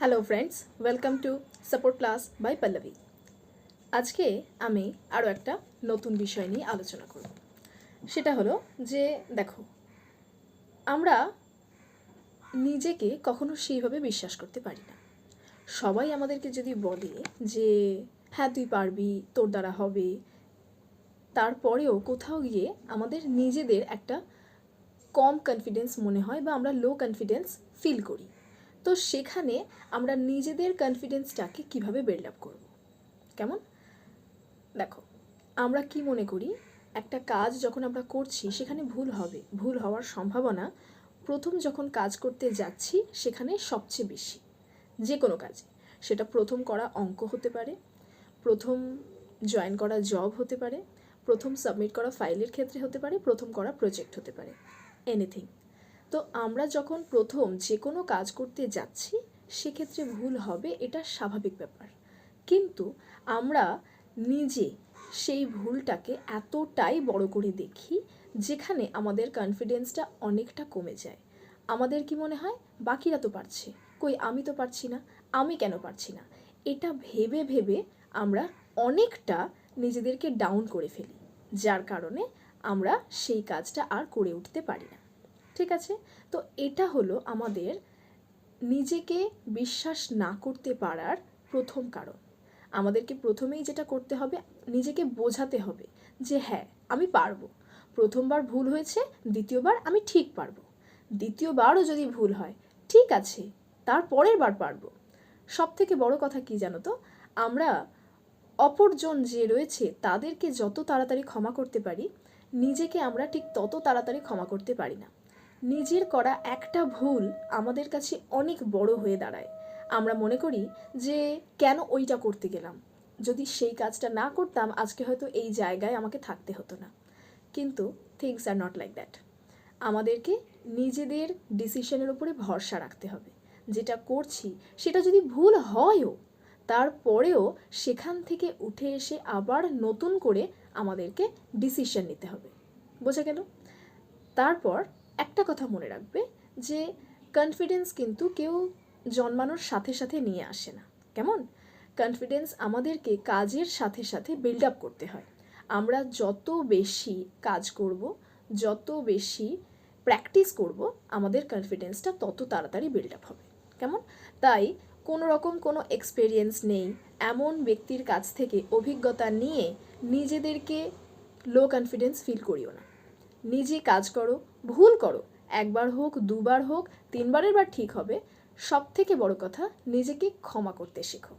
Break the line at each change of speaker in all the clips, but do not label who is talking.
Hello friends, welcome to support class by Pallavi. আজকে আমি আরও একটা নতুন বিষয় নিয়ে আলোচনা করব। সেটা হলো যে দেখো, আমরা নিজেকে কখনো সেইভাবে বিশ্বাস করতে পারি না। সবাই আমাদেরকে যদি বলে যে হ্যাঁ তুই পারবি, তোর দ্বারা হবে, তারপরেও কোথাও গিয়ে আমাদের নিজেদের একটা কম কনফিডেন্স মনে হয় বা আমরা লো কনফিডেন্স ফিল করি। তো সেখানে আমরা নিজেদের কনফিডেন্সটাকে কিভাবে বিল্ড আপ করব? কেমন? দেখো, আমরা কি মনে করি, একটা কাজ যখন আমরা করছি সেখানে ভুল হবে, ভুল হওয়ার সম্ভাবনা প্রথম যখন কাজ করতে যাচ্ছি সেখানে সবচেয়ে বেশি। যে কোনো কাজে, সেটা প্রথম করা অঙ্ক হতে পারে, প্রথম জয়েন করা জব হতে পারে, প্রথম সাবমিট করা ফাইলের ক্ষেত্রে হতে পারে, প্রথম করা প্রজেক্ট হতে পারে, এনিথিং। তো আমরা যখন প্রথম যে কোনো কাজ করতে যাচ্ছি সেক্ষেত্রে ভুল হবে, এটা স্বাভাবিক ব্যাপার। কিন্তু আমরা নিজে সেই ভুলটাকে এতটাই বড় করে দেখি যেখানে আমাদের কনফিডেন্সটা অনেকটা কমে যায়। আমাদের কি মনে হয়, বাকিরা তো পারছে, কই আমি তো পারছি না, আমি কেন পারছি না? এটা ভেবে ভেবে আমরা অনেকটা নিজেদেরকে ডাউন করে ফেলি, যার কারণে আমরা সেই কাজটা আর করে উঠতে পারি না। ঠিক আছে? তো এটা হলো আমাদের নিজেকে বিশ্বাস না করতে পারার প্রথম কারণ। আমাদেরকে প্রথমেই যেটা করতে হবে, নিজেকে বোঝাতে হবে যে হ্যাঁ আমি পারবো। প্রথমবার ভুল হয়েছে, দ্বিতীয়বার আমি ঠিক পারবো। দ্বিতীয়বারও যদি ভুল হয়, ঠিক আছে, তার পরের বার পারবো। সব থেকে বড় কথা কি জানো তো, আমরা অপরজন যে রয়েছে তাদেরকে যত তাড়াতাড়ি ক্ষমা করতে পারি, নিজেকে আমরা ঠিক তত তাড়াতাড়ি ক্ষমা করতে পারি না। নিজের করা একটা ভুল আমাদের কাছে অনেক বড় হয়ে দাঁড়ায়। আমরা মনে করি যে কেন ওইটা করতে গেলাম, যদি সেই কাজটা না করতাম আজকে হয়তো এই জায়গায় আমাকে থাকতে হতো না। কিন্তু things are not like that. আমাদেরকে নিজেদের ডিসিশনের উপরে ভরসা রাখতে হবে। যেটা করছি সেটা যদি ভুল হয়ও, তারপরেও সেখান থেকে উঠে এসে আবার নতুন করে আমাদেরকে ডিসিশন নিতে হবে। বোঝা গেল? তারপর একটা কথা মনে রাখবে যে কনফিডেন্স কিন্তু কেউ জন্মানোর সাথে সাথে নিয়ে আসে না। কেমন? কনফিডেন্স আমাদেরকে কাজের সাথে সাথে বিল্ড আপ করতে হয়। আমরা যত বেশি কাজ করব, যত বেশি প্র্যাকটিস করব, আমাদের কনফিডেন্সটা তত তাড়াতাড়ি বিল্ড আপ হবে। কেমন? তাই কোনো রকম কোনো এক্সপেরিয়েন্স নেই এমন ব্যক্তির কাছ থেকে অভিজ্ঞতা নিয়ে নিজেদেরকে লো কনফিডেন্স ফিল করিও না। নিজে কাজ করো, ভুল করো, একবার হোক, দুবার হোক, তিনবারের বার ঠিক হবে। সব থেকে বড় কথা, নিজেকে ক্ষমা করতে শেখো।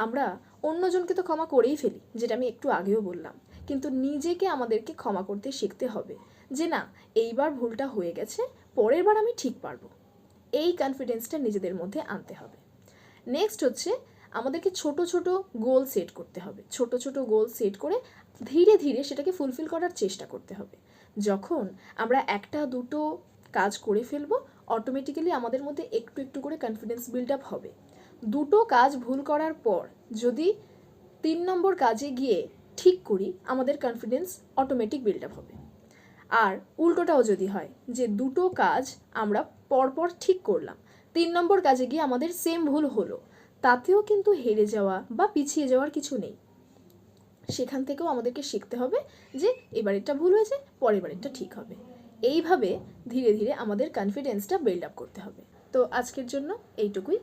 আমরা অন্যজনকে তো ক্ষমা করেই ফেলি, যেটা আমি একটু আগেও বললাম, কিন্তু নিজেকে আমাদেরকে ক্ষমা করতে শিখতে হবে যে না, এইবার ভুলটা হয়ে গেছে, পরের বার আমি ঠিক পারবো। এই কনফিডেন্সটা নিজেদের মধ্যে আনতে হবে। নেক্সট হচ্ছে, আমাদেরকে ছোট ছোট গোল সেট করতে হবে। ছোট ছোট গোল সেট করে ধীরে ধীরে সেটাকে ফুলফিল করার চেষ্টা করতে হবে। যখন আমরা একটা দুটো কাজ করে ফেলবো, অটোমেটিক্যালি আমাদের মধ্যে একটু একটু করে কনফিডেন্স বিল্ড আপ হবে। দুটো কাজ ভুল করার পর যদি 3 নম্বর কাজে গিয়ে ঠিক করি, আমাদের কনফিডেন্স অটোমেটিক বিল্ড আপ হবে। আর উল্টোটাও যদি হয় যে দুটো কাজ আমরা পরপর ঠিক করলাম, 3 নম্বর কাজে গিয়ে আমাদের সেম ভুল হলো, তাতেও কিন্তু হেরে যাওয়া বা পিছিয়ে যাওয়ার কিছু নেই। সেখান থেকেও আমাদেরকে শিখতে হবে যে এবারেরটা ভুল হয়েছে, পরের বারেরটা ঠিক হবে। এইভাবে ধীরে ধীরে আমাদের কনফিডেন্সটা বিল্ড আপ করতে হবে। তো আজকের জন্য এইটুকুই।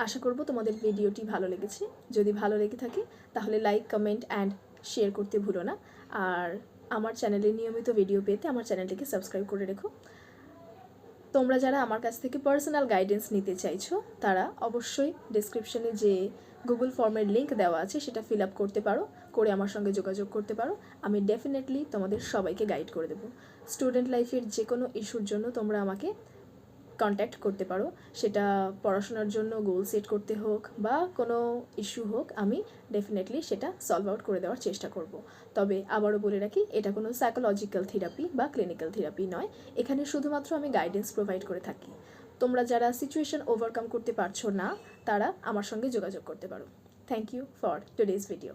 আশা করব তোমাদের ভিডিওটি ভালো লেগেছে। যদি ভালো লেগে থাকে তাহলে লাইক, কমেন্ট অ্যান্ড শেয়ার করতে ভুলো না। আর আমার চ্যানেলে নিয়মিত ভিডিও পেতে আমার চ্যানেলটিকে সাবস্ক্রাইব করে রেখো। তোমরা যারা আমার কাছ থেকে পার্সোনাল গাইডেন্স নিতে চাইছো, তারা অবশ্যই ডেসক্রিপশনে যে গুগল ফর্মের লিঙ্ক দেওয়া আছে সেটা ফিল আপ করতে পারো, করে আমার সঙ্গে যোগাযোগ করতে পারো। আমি ডেফিনেটলি তোমাদের সবাইকে গাইড করে দেবো। স্টুডেন্ট লাইফের যে কোনো ইস্যুর জন্য তোমরা আমাকে কন্ট্যাক্ট করতে পারো, সেটা পড়াশোনার জন্য গোল সেট করতে হোক বা কোনো ইস্যু হোক, আমি ডেফিনেটলি সেটা সলভ আউট করে দেওয়ার চেষ্টা করব। তবে আবারও বলে রাখি, এটা কোনো সাইকোলজিক্যাল থেরাপি বা ক্লিনিক্যাল থেরাপি নয়। এখানে শুধুমাত্র আমি গাইডেন্স প্রোভাইড করে থাকি। তোমরা যারা সিচুয়েশন ওভারকাম করতে পারছো না, তারা আমার সঙ্গে যোগাযোগ করতে পারো। Thank you for today's video.